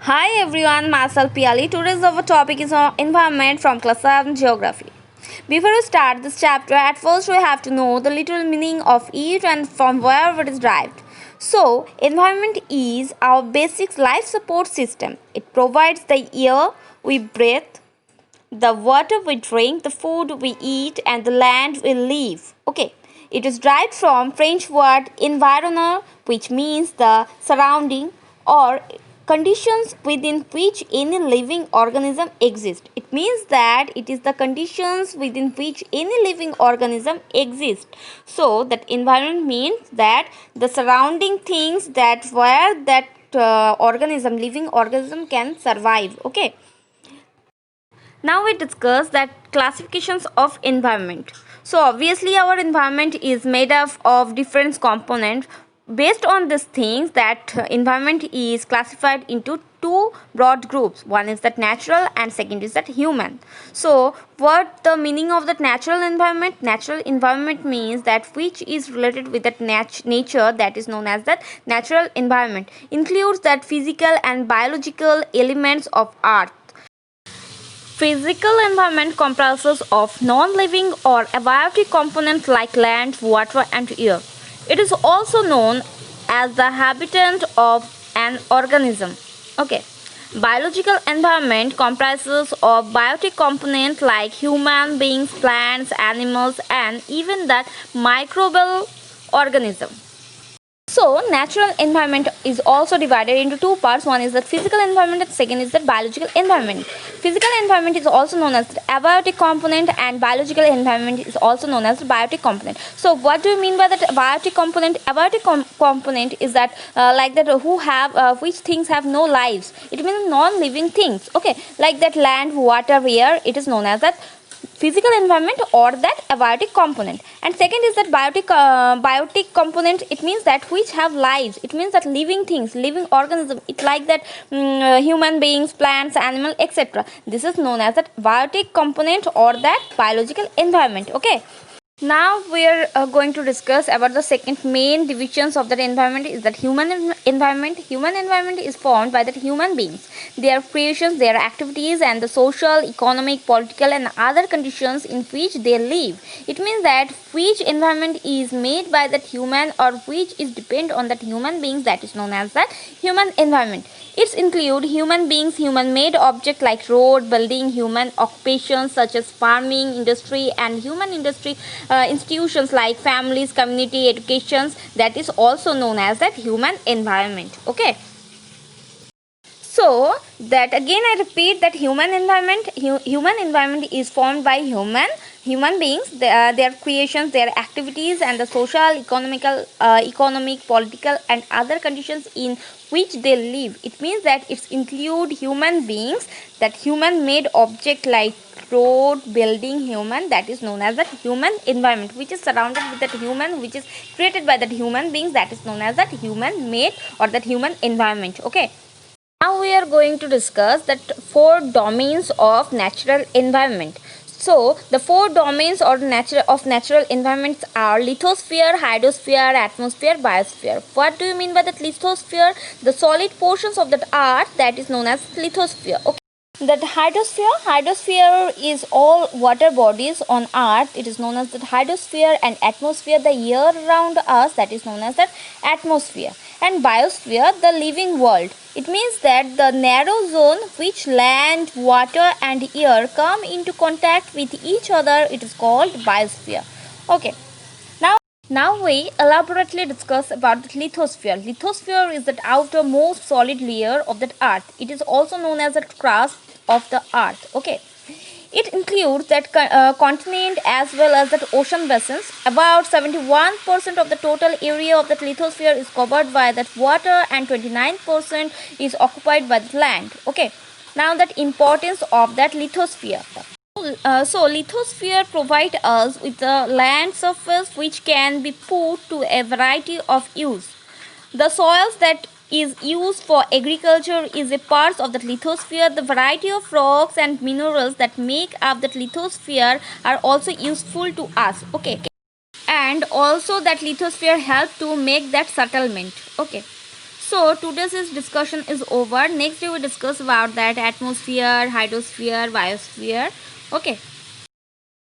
Hi everyone, myself Piali. Today's our topic is on environment from class 7 geography. Before we start this chapter, at first we have to know the literal meaning of it and from where it is derived. So, environment is our basic life support system. It provides the air we breathe, the water we drink, the food we eat, and the land we live. Okay, it is derived from French word environnement, which means the surrounding or conditions within which any living organism exists. It means that it is the conditions within which any living organism exists. So that environment means that the surrounding things that where that living organism can survive. Okay. Now we discuss that classifications of environment. So obviously our environment is made up of different components. Based on these things, that environment is classified into two broad groups. One is that natural and second is that human. So what the meaning of that natural environment? Natural environment means that which is related with that nature, that is known as that natural environment. Includes that physical and biological elements of earth. Physical environment comprises of non-living or abiotic components like land, water and air. It is also known as the habitat of an organism. Okay. Biological environment comprises of biotic components like human beings, plants, animals and even that microbial organism. So, natural environment is also divided into two parts. One is the physical environment and second is the biological environment. Physical environment is also known as the abiotic component and biological environment is also known as the biotic component. So, what do you mean by that biotic component? Abiotic component is that like that who have which things have no lives. It means non-living things. Okay, like that land, water, air. It is known as that physical environment or that abiotic component. And second is that biotic component. It means that which have lives. It means that living things, living organism. It like that human beings, plants, animal, etc. This is known as that biotic component or that biological environment. Okay. Now we are going to discuss about the second main divisions of that environment is that human environment. Human environment is formed by the human beings, their creations, their activities and the social, economic, political and other conditions in which they live. It means that which environment is made by that human or which is depend on that human beings, that is known as that human environment. It include human beings, human-made objects like road, building, human occupations such as farming, industry, and human industry institutions like families, community, educations. That is also known as that human environment. Okay. So that again I repeat that human environment is formed by human beings, their creations, their activities and the social, economic, political and other conditions in which they live. It means that it's include human beings, that human made object like road, building, human, that is known as that human environment, which is surrounded with that human, which is created by that human beings, that is known as that human made or that human environment. Okay. Now we are going to discuss that four domains of natural environment. So the four domains of natural environments are lithosphere, hydrosphere, atmosphere, biosphere. What do you mean by that lithosphere? The solid portions of that earth, that is known as lithosphere. Okay. That hydrosphere is all water bodies on earth. It is known as the hydrosphere, and atmosphere, the air around us, that is known as the atmosphere. And biosphere, the living world. It means that the narrow zone which land, water and air come into contact with each other, it is called biosphere. Okay. Now we elaborately discuss about the lithosphere. Lithosphere is the outermost solid layer of the earth. It is also known as the crust of the earth. Okay. It includes that continent as well as that ocean basins. About 71% of the total area of the lithosphere is covered by that water and 29% is occupied by the land. Okay. Now that importance of that lithosphere. So lithosphere provide us with the land surface which can be put to a variety of use. The soils that is used for agriculture is a part of the lithosphere. The variety of rocks and minerals that make up the lithosphere are also useful to us. Okay. And also that lithosphere help to make that settlement. Okay. So today's discussion is over. Next we will discuss about that atmosphere, hydrosphere, biosphere. Okay.